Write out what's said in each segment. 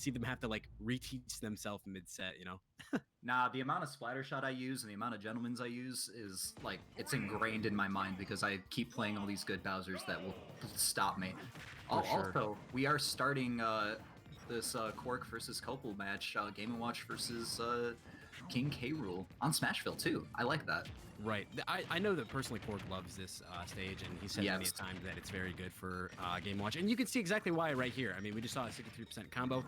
see them have to like reteach themselves mid-set, you know? Nah, the amount of splatter shot I use and the amount of gentlemen's I use is like it's ingrained in my mind because I keep playing all these good Bowsers that will stop me. For sure. Also, we are starting this Quark versus Kople match, Game & Watch versus King K. Rool on Smashville too. I like that. Right. I know that personally Quark loves this stage, and he said many a time that it's very good for Game Watch. And you can see exactly why right here. I mean, we just saw a 63% combo,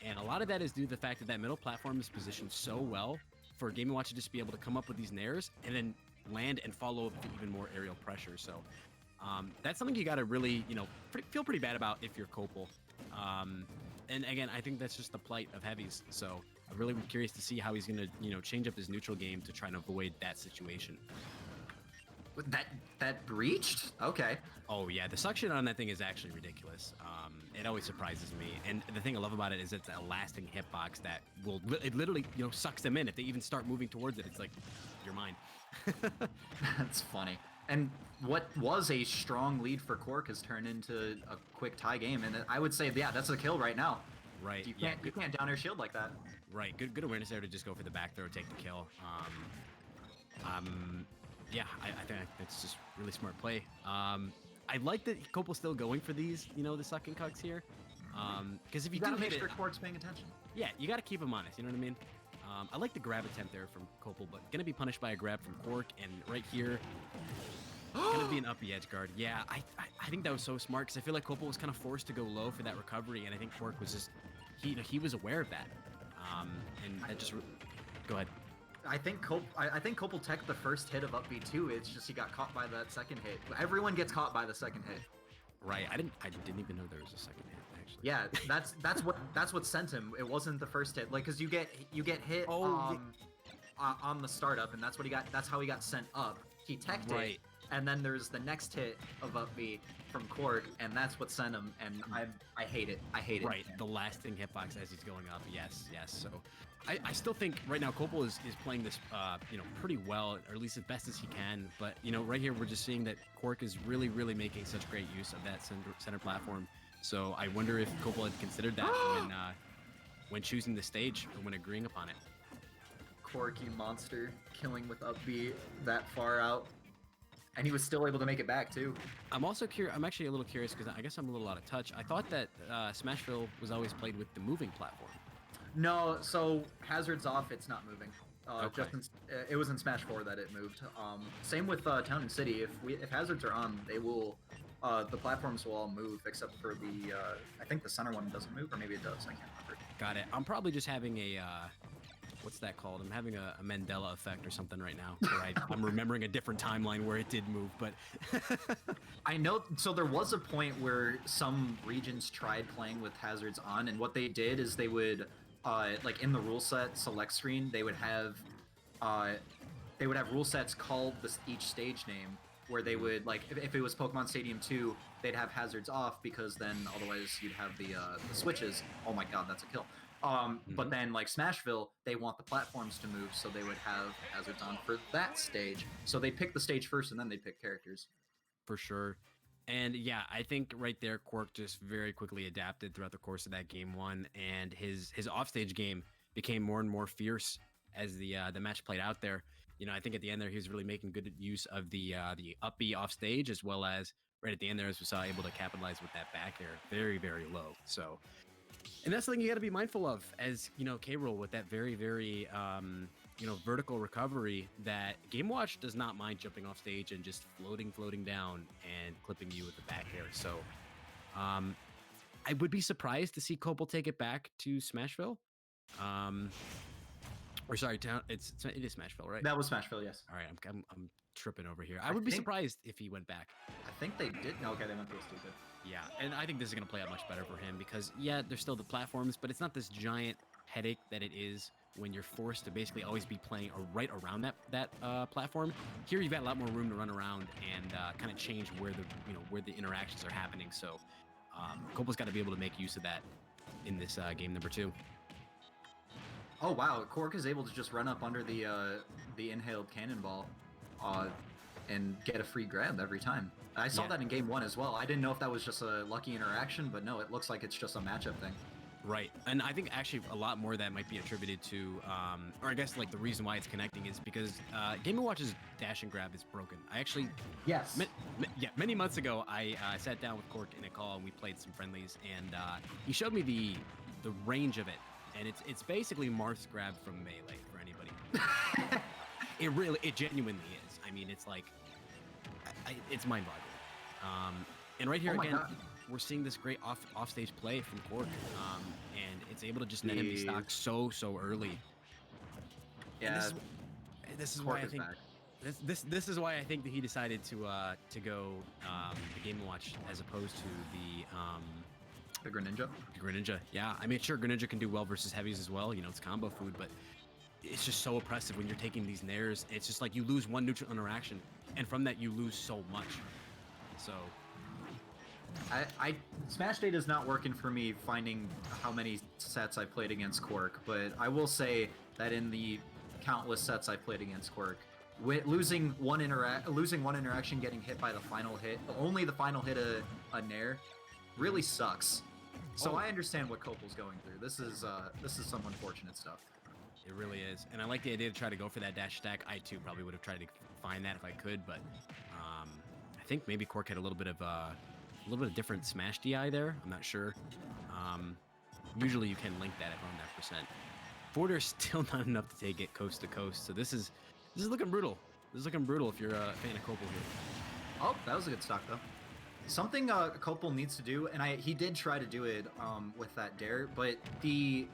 and a lot of that is due to the fact that that middle platform is positioned so well for Game Watch to just be able to come up with these nairs and then land and follow with even more aerial pressure. So that's something you got to really, feel pretty bad about if you're Kople. And again, I think that's just the plight of heavies. So I'm really curious to see how he's going to, change up his neutral game to try and avoid that situation. That breached? Okay. Oh yeah, the suction on that thing is actually ridiculous. It always surprises me. And the thing I love about it is it's a lasting hitbox that it literally, sucks them in. If they even start moving towards it, it's like, you're mine. That's funny. And what was a strong lead for Quark has turned into a quick tie game, and I would say, yeah, that's a kill right now. Right. You can't down air shield like that. Right. Good awareness there to just go for the back throw, take the kill. Yeah, I think that's just really smart play. I like that Kople's still going for these, the sucking cucks here. Because if you do make hit sure it, Quark's paying attention. Yeah, you got to keep him honest. You know what I mean? I like the grab attempt there from Kople, but gonna be punished by a grab from Quark, and right here, gonna be an uppy edge guard. Yeah, I think that was so smart because I feel like Kople was kind of forced to go low for that recovery, and I think Quark was just he was aware of that, and that just go ahead. I think Kople teched the first hit of up B too. It's just he got caught by that second hit. Everyone gets caught by the second hit. Right. I didn't even know there was a second hit actually. Yeah, that's what sent him. It wasn't the first hit. Like, cause you get hit on the startup, and that's what he got. That's how he got sent up. He teched it, and then there's the next hit of up B from Quark, and that's what sent him. And I hate it. I hate it. Right. The lasting hitbox as he's going up. Yes. So I still think right now Kople is playing this pretty well, or at least as best as he can. But right here we're just seeing that Quark is really making such great use of that center platform. So I wonder if Kople had considered that when choosing the stage or when agreeing upon it. Quark, you monster, killing with up B that far out. And he was still able to make it back too. I'm also curious. I'm actually a little curious because I guess I'm a little out of touch. I thought that Smashville was always played with the moving platform. No, so Hazard's off. It's not moving. Okay. It was in Smash 4 that it moved. Same with Town and City. If Hazards are on, they will. The platforms will all move except for the. I think the center one doesn't move, or maybe it does. I can't remember. Got it. I'm probably just having a. What's that called? I'm having a Mandela effect or something right now. Where I'm remembering a different timeline where it did move, but I know. So there was a point where some regions tried playing with Hazards on, and what they did is they would, like in the rule set select screen, they would have rule sets called each stage name, where they would, like, if it was Pokemon Stadium 2, they'd have Hazards off because then otherwise you'd have the switches. Oh my God, that's a kill. But then, like Smashville, they want the platforms to move, so they would have Hazards on for that stage. So they pick the stage first, and then they pick characters. For sure. And yeah, I think right there, Quark just very quickly adapted throughout the course of that game one, and his offstage game became more and more fierce as the match played out there. I think at the end there, he was really making good use of the up B offstage, as well as right at the end there, as we saw, able to capitalize with that back air very, very low. So. And that's something you got to be mindful of as, K-Rool with that very, very, vertical recovery that Game Watch does not mind jumping off stage and just floating down and clipping you with the back air. So I would be surprised to see Kople take it back to Smashville. Or sorry, it is Smashville, right? That was Smashville, yes. All right, I'm tripping over here. I would be surprised if he went back. I think they did. No, okay, they went to a stupid. Yeah, and I think this is going to play out much better for him because, yeah, there's still the platforms, but it's not this giant headache that it is when you're forced to basically always be playing right around that platform. Here, you've got a lot more room to run around and kind of change where the interactions are happening. So, Kople's got to be able to make use of that in this game number 2. Oh wow, Quark is able to just run up under the inhaled cannonball, and get a free grab every time. I saw that in game 1 as well. I didn't know if that was just a lucky interaction, but no, it looks like it's just a matchup thing. Right, and I think actually a lot more of that might be attributed to, or I guess like the reason why it's connecting is because Game & Watch's dash and grab is broken. I actually, Yes. many months ago, I sat down with Quark in a call and we played some friendlies, and he showed me the range of it, and it's basically Marth's grab from Melee for anybody. It genuinely is. I mean, it's like, it's mind-boggling. And right here Oh my again. God. We're seeing this great offstage play from Quark, and it's able to just net him the stock so early. Yeah, And this is Quark why I is think back. this is why I think that he decided to go the Game & Watch as opposed to The Greninja. Greninja. Yeah, I mean, sure, Greninja can do well versus heavies as well. You know, it's combo food, but it's just so oppressive when you're taking these nairs. It's just like you lose one neutral interaction, and from that you lose so much. So. Smash data is not working for me finding how many sets I played against Quark, but I will say that in the countless sets I played against Quark, losing one interaction, getting hit by the final hit, only the final hit a nair, really sucks. So I understand what Kople's going through. This is some unfortunate stuff. It really is, and I like the idea to try to go for that dash attack. I too probably would have tried to find that if I could, but I think maybe Quark had a little bit of different smash DI there. I'm not sure. Usually you can link that if on that percent. Forward air still not enough to take it coast to coast. So this is looking brutal. This is looking brutal if you're a fan of Kople here. Oh, that was a good stock though. Something Kople needs to do, and he did try to do it with that dare, but the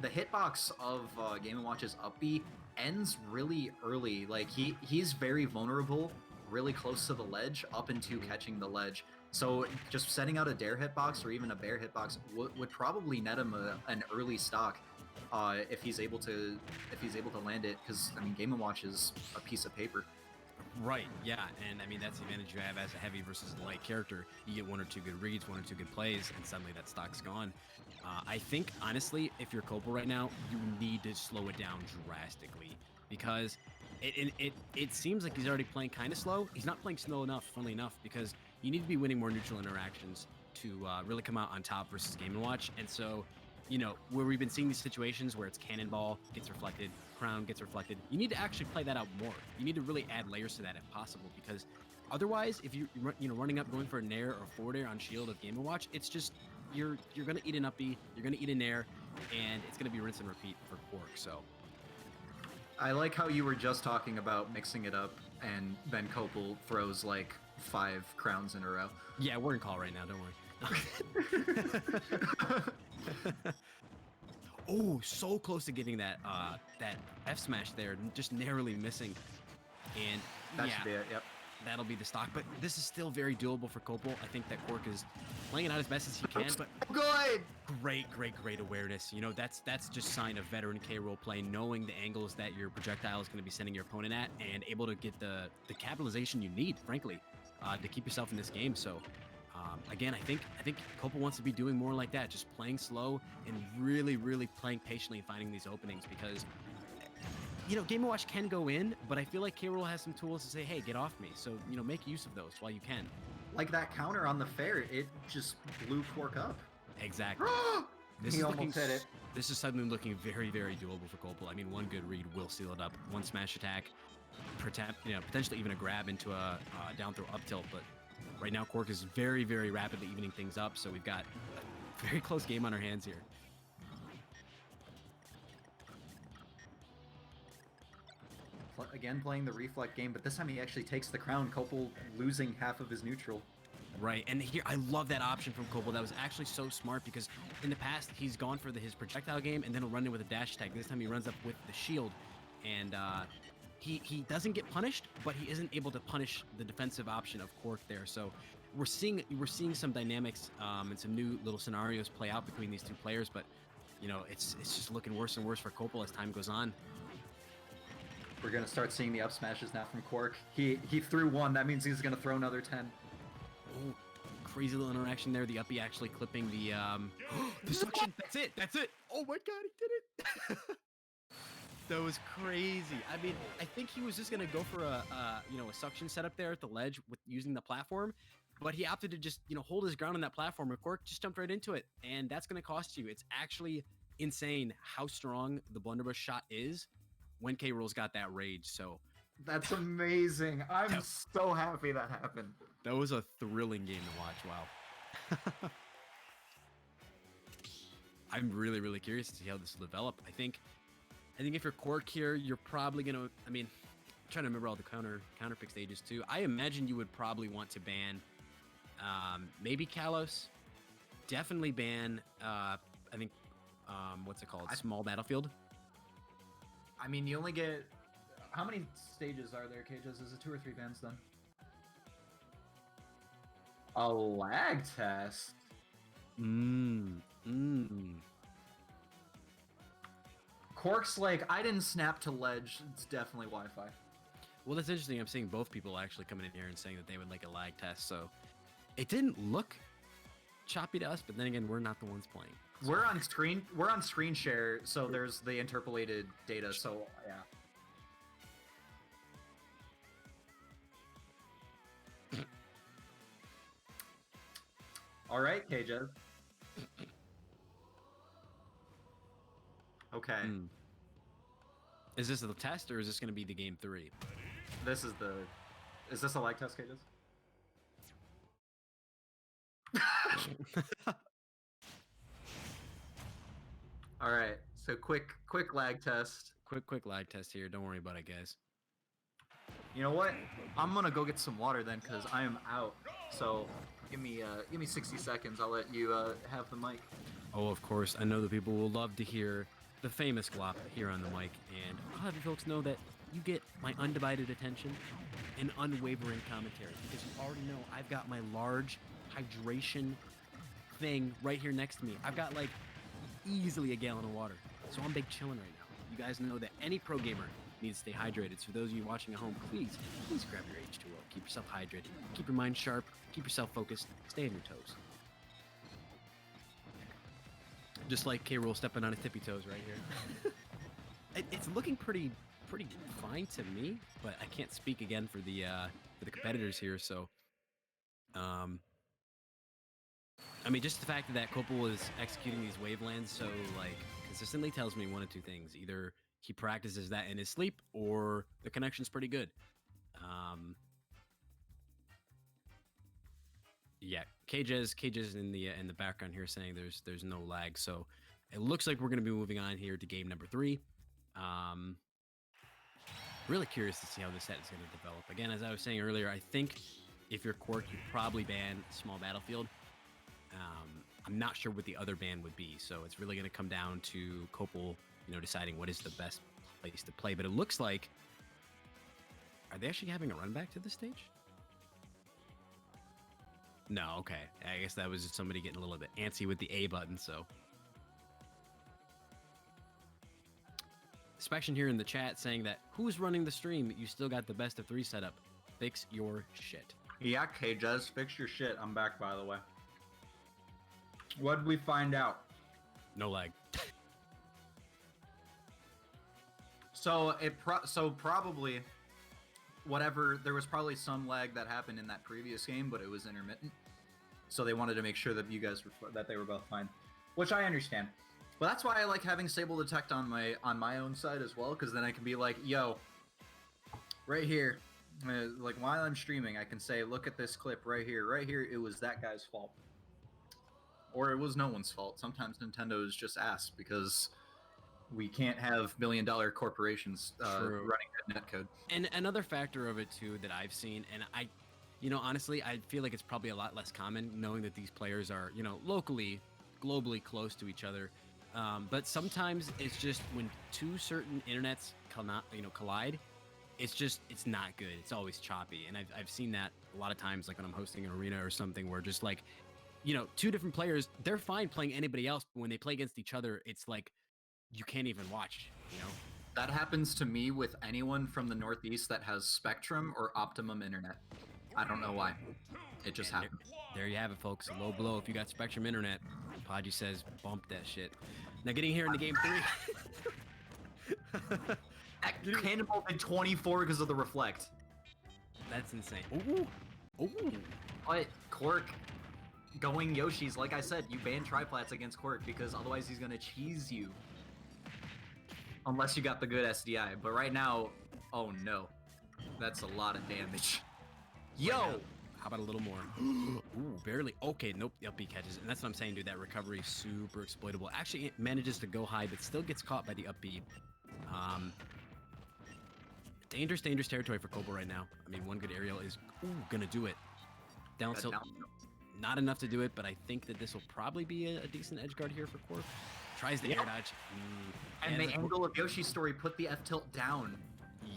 hitbox of Game & Watch's up B ends really early. Like he's very vulnerable, really close to the ledge, up into catching the ledge. So just setting out a dare hitbox or even a bear hitbox would probably net him an early stock if he's able to land it. Because I mean, Game & Watch is a piece of paper. Right. Yeah, and I mean that's the advantage you have as a heavy versus a light character. You get one or two good reads, one or two good plays, and suddenly that stock's gone. I think honestly, if you're Kople right now, you need to slow it down drastically because it seems like he's already playing kind of slow. He's not playing slow enough, funnily enough, because you need to be winning more neutral interactions to really come out on top versus Game & Watch. And so, you know, where we've been seeing these situations where it's Cannonball gets reflected, Crown gets reflected, you need to actually play that out more. You need to really add layers to that if possible, because otherwise, if you're running up, going for a nair or forward air on shield of Game & Watch, it's just you're gonna eat an up B, you're gonna eat a nair, and it's gonna be rinse and repeat for Quark. So. I like how you were just talking about mixing it up, and then Kople throws like 5 crowns in a row. Yeah, we're in call right now. Don't worry. Oh, so close to getting that F smash there, just narrowly missing. And that should be it. Yep. That'll be the stock, but this is still very doable for Kople. I think that Quark is playing it out as best as he can, but good. Great awareness. You know, that's just sign of veteran K-Rool play, knowing the angles that your projectile is going to be sending your opponent at, and able to get the capitalization you need, frankly, to keep yourself in this game. So, again, I think Kople wants to be doing more like that, just playing slow and really playing patiently and finding these openings because. You know, Game & Watch can go in, but I feel like K-Rool has some tools to say, hey, get off me. So, you know, make use of those while you can. Like that counter on the fair, it just blew Quark up. Exactly. He almost hit it. This is suddenly looking very doable for Kople. I mean, one good read will seal it up. One smash attack, potentially even a grab into a down throw up tilt. But right now, Quark is very rapidly evening things up. So we've got a very close game on our hands here. Again, playing the reflect game, but this time he actually takes the crown. Kople losing half of his neutral. Right, and here I love that option from Kople. That was actually so smart because in the past he's gone for his projectile game and then he'll run in with a dash attack. This time he runs up with the shield, and he doesn't get punished, but he isn't able to punish the defensive option of Quark there. So we're seeing some dynamics and some new little scenarios play out between these two players. But you know, it's just looking worse and worse for Kople as time goes on. We're going to start seeing the up smashes now from Quark. He threw one. That means he's going to throw another 10. Oh, crazy little interaction there. The uppie actually clipping the the suction. That's it. Oh my god, he did it. That was crazy. I mean, I think he was just going to go for a suction setup there at the ledge with using the platform. But he opted to just, hold his ground on that platform, and Quark just jumped right into it. And that's going to cost you. It's actually insane how strong the blunderbuss shot is when K-Rool's got that rage. So that's amazing. I'm so happy that happened. That was a thrilling game to watch. Wow. I'm really, really curious to see how this will develop. I think if you're Quark here, you're probably going to, I'm trying to remember all the counter pick stages too. I imagine you would probably want to ban maybe Kalos. Definitely ban, I think, what's it called? Small Battlefield. I mean, you only get... How many stages are there, Cages? Is it 2 or 3 bans then? A lag test? Quark's like, I didn't snap to ledge. It's definitely Wi-Fi. Well, that's interesting. I'm seeing both people actually coming in here and saying that they would like a lag test. So it didn't look choppy to us, but then again, we're not the ones playing. So. We're on screen share, so there's the interpolated data. So yeah. All right, Cages. Okay. Is this the test, or is this going to be the game 3? This is the... Is this a lag test, Cages? All right. So quick lag test. Quick lag test here. Don't worry about it, guys. You know what? I'm gonna go get some water then, because I am out. So give me 60 seconds. I'll let you have the mic. Oh, of course. I know that people will love to hear the famous Glop here on the mic, and I'll have you folks know that you get my undivided attention and unwavering commentary, because you already know I've got my large hydration thing right here next to me. I've got like easily a gallon of water, so I'm big chilling right now. You guys know that any pro gamer needs to stay hydrated. So for those of you watching at home, please grab your H2O. Keep yourself hydrated. Keep your mind sharp. Keep yourself focused. Stay on your toes. Just like K-Rool stepping on his tippy toes right here. It's looking pretty fine to me, but I can't speak again for the competitors here. So, just the fact that Kople is executing these wavelands so like consistently tells me one of two things: either he practices that in his sleep, or the connection's pretty good. Yeah, Cages in the background here saying there's no lag, so it looks like we're gonna be moving on here to game number 3. Really curious to see how this set is gonna develop. Again, as I was saying earlier, I think if you're Quark, you probably ban Small Battlefield. I'm not sure what the other ban would be, so it's really gonna come down to Kople, deciding what is the best place to play. But it looks like, are they actually having a run back to this stage? No, okay. I guess that was just somebody getting a little bit antsy with the A button, so. Spection here in the chat saying that, who's running the stream? You still got the best of 3 setup. Fix your shit. Yeah, Cages, fix your shit. I'm back, by the way. What'd we find out? No lag. So probably whatever, there was probably some lag that happened in that previous game, but it was intermittent. So they wanted to make sure that you guys were, that they were both fine, which I understand. Well, that's why I like having Sable Detect on my own side as well, because then I can be like, yo, right here, like while I'm streaming, I can say, look at this clip right here, it was that guy's fault. Or it was no one's fault. Sometimes Nintendo is just ass because we can't have $1 million corporations running that netcode. And another factor of it too that I've seen, and I, honestly, I feel like it's probably a lot less common knowing that these players are, locally, globally close to each other. But sometimes it's just when two certain internets collide, it's not good. It's always choppy. And I've seen that a lot of times, like when I'm hosting an arena or something, where just like, two different players, they're fine playing anybody else, but when they play against each other, it's like you can't even watch, That happens to me with anyone from the Northeast that has Spectrum or Optimum internet. I don't know why. It just happens. There you have it, folks. A low blow if you got Spectrum internet. Podgy says bump that shit. Now getting here into game 3. Cannonball did 24 because of the reflect. That's insane. Ooh. But Quark going Yoshi's. Like I said, you ban triplats against Quark because otherwise he's gonna cheese you. Unless you got the good SDI. But right now, oh no. That's a lot of damage. Yo! Right now, how about a little more? Ooh, barely. Okay, nope. The up B catches. And that's what I'm saying, dude. That recovery is super exploitable. Actually, it manages to go high, but still gets caught by the up B. Dangerous territory for Kople right now. I mean, one good aerial is gonna do it. Down tilt, not enough to do it, but I think that this will probably be a decent edge guard here for Quark. Tries the air dodge. And the angle of Yoshi's story put the F tilt down.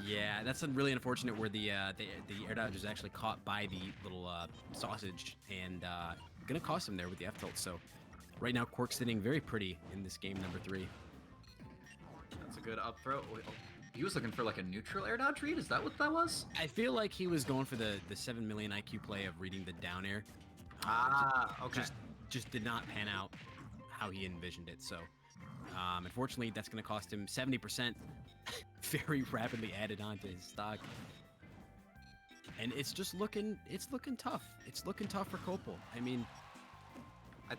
Yeah, that's really unfortunate where the air dodge is actually caught by the little sausage and gonna cost him there with the F tilt. So right now Quark's sitting very pretty in this game number 3. That's a good up throw. He was looking for like a neutral air dodge read? Is that what that was? I feel like he was going for the 7 million IQ play of reading the down air. Okay. Just did not pan out how he envisioned it. So unfortunately, that's going to cost him 70%. Very rapidly added onto his stock. And it's just looking tough. It's looking tough for Kople. I mean, I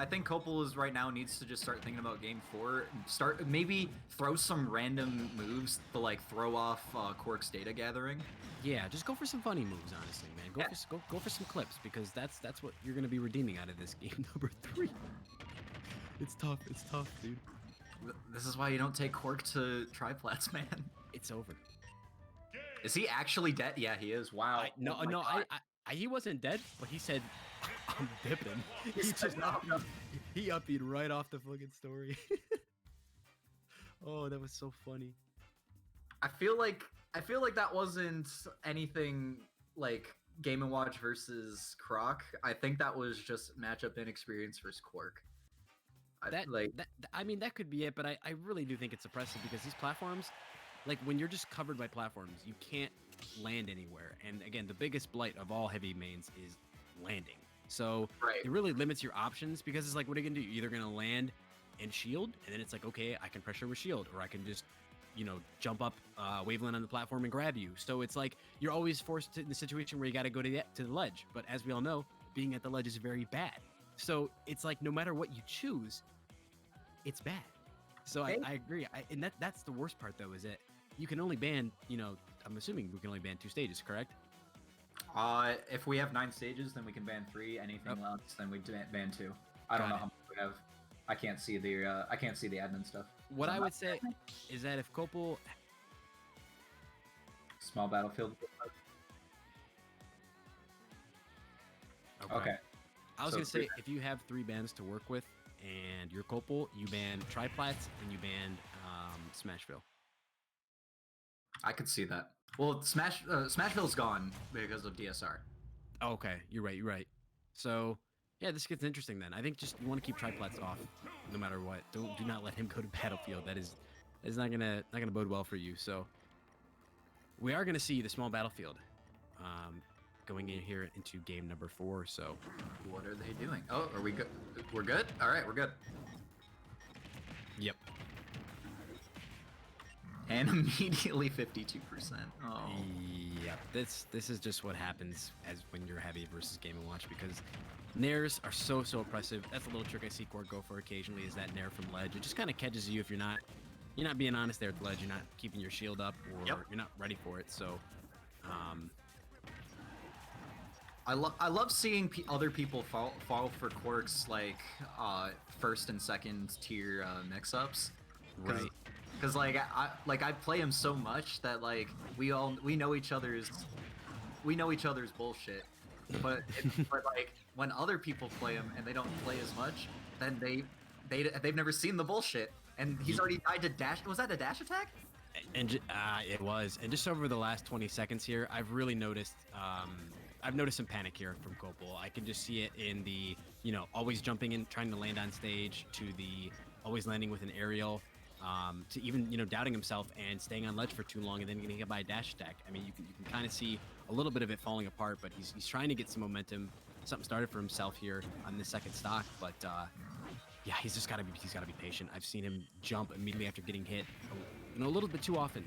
think Kople is right now needs to just start thinking about game 4. Maybe throw some random moves to like throw off Quark's data gathering. Yeah, just go for some funny moves, honestly, man. Go for some clips because that's what you're gonna be redeeming out of this game number 3. It's tough, dude. This is why you don't take Quark to triplats, man. It's over. Is he actually dead? Yeah, he is. Wow. He wasn't dead, but he said, "I'm dipping." He up-beat right off the fucking story. Oh, that was so funny. I feel like that wasn't anything like Game & Watch versus Croc. I think that was just matchup inexperience versus Quark. I mean, that could be it, but I really do think it's oppressive because these platforms, like when you're just covered by platforms, you can't land anywhere. And again, the biggest blight of all heavy mains is landing. So it really limits your options because it's like, what are you gonna do? You're either gonna land and shield, and then it's like, okay, I can pressure with shield, or I can just, jump up waveland on the platform and grab you. So it's like you're always forced in the situation where you got to go to the ledge. But as we all know, being at the ledge is very bad. So it's like no matter what you choose, it's bad. So I agree. And that's the worst part though, is that you can only ban, I'm assuming we can only ban 2 stages, correct? If we have 9 stages, then we can ban 3. Anything else, then we ban 2. I don't know how much we have. I can't see the admin stuff. What I would say is that if Kople small battlefield. Okay. I was gonna say if you have 3 bans to work with and you're Kople, you ban triplats and you ban Smashville. I could see that. Well, Smashville's gone because of DSR. Okay, you're right. So yeah, this gets interesting then. I think just you want to keep triplats off no matter what. Do not let him go to battlefield. That is not gonna bode well for you. So we are gonna see the small battlefield going in here into game number 4. So what are they doing? Oh, are we good? We're good? All right, we're good. Yep. And immediately 52%. Oh. Yeah, this is just what happens as when you're heavy versus Game & Watch because nairs are so oppressive. That's a little trick I see Quark go for occasionally is that nair from ledge. It just kind of catches you if you're not being honest there at the ledge. You're not keeping your shield up or you're not ready for it. So, I love seeing other people fall for Quark's like first and second tier mix-ups. Right. Because I play him so much that like we know each other's bullshit, but like when other people play him and they don't play as much, then they've never seen the bullshit, and he's already died to dash. Was that a dash attack? And it was. And just over the last 20 seconds here, I've really noticed. I've noticed some panic here from Kople. I can just see it in the always jumping in, trying to land on stage, to the always landing with an aerial. To even doubting himself and staying on ledge for too long and then getting hit by a dash attack. I mean, you can kind of see a little bit of it falling apart, but he's trying to get some momentum, something started for himself here on the second stock. But yeah, he's got to be patient. I've seen him jump immediately after getting hit, a little bit too often.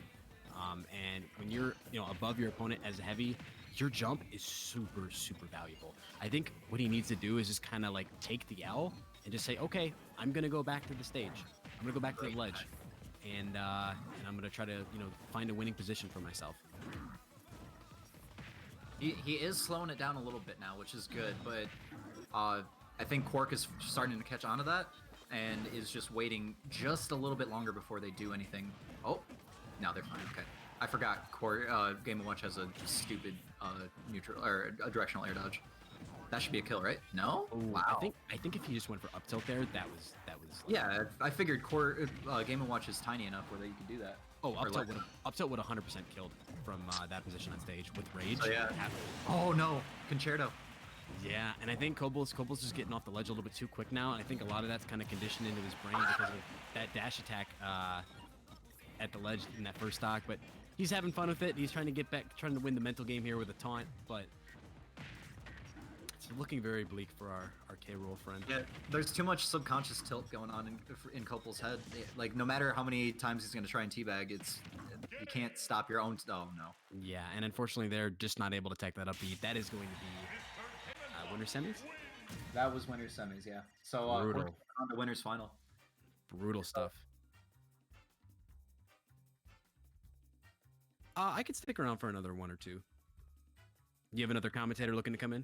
And when you're above your opponent as a heavy, your jump is super, super valuable. I think what he needs to do is just kind of like take the L and just say, okay, I'm gonna go back to the stage. I'm gonna go back to the ledge, and I'm gonna try to find a winning position for myself. He is slowing it down a little bit now, which is good, but I think Quark is starting to catch on to that and is just waiting just a little bit longer before they do anything. Oh, now they're fine. Okay, I forgot. Game & Watch has a stupid neutral or a directional air dodge. That should be a kill, right? No. Ooh, Wow. I think if he just went for up tilt there, that was. Yeah, I figured Game & Watch is tiny enough where you can do that. Oh, up tilt would 100% killed from that position on stage with rage. So, yeah. Oh no, Concerto. Yeah, and I think Kople's just getting off the ledge a little bit too quick now. And I think a lot of that's kind of conditioned into his brain because of that dash attack at the ledge in that first stock. But he's having fun with it. He's trying to get back, trying to win the mental game here with a taunt. But it's looking very bleak for our K-Rool friend. Yeah, there's too much subconscious tilt going on in Kople's head. Like, no matter how many times he's going to try and teabag, you can't stop your own... Oh, no. Yeah, and unfortunately, they're just not able to tech that up beat. That is going to be winner semis? That was winner's semis, yeah. So we're on the winner's final. Brutal stuff. I could stick around for another one or two. You have another commentator looking to come in?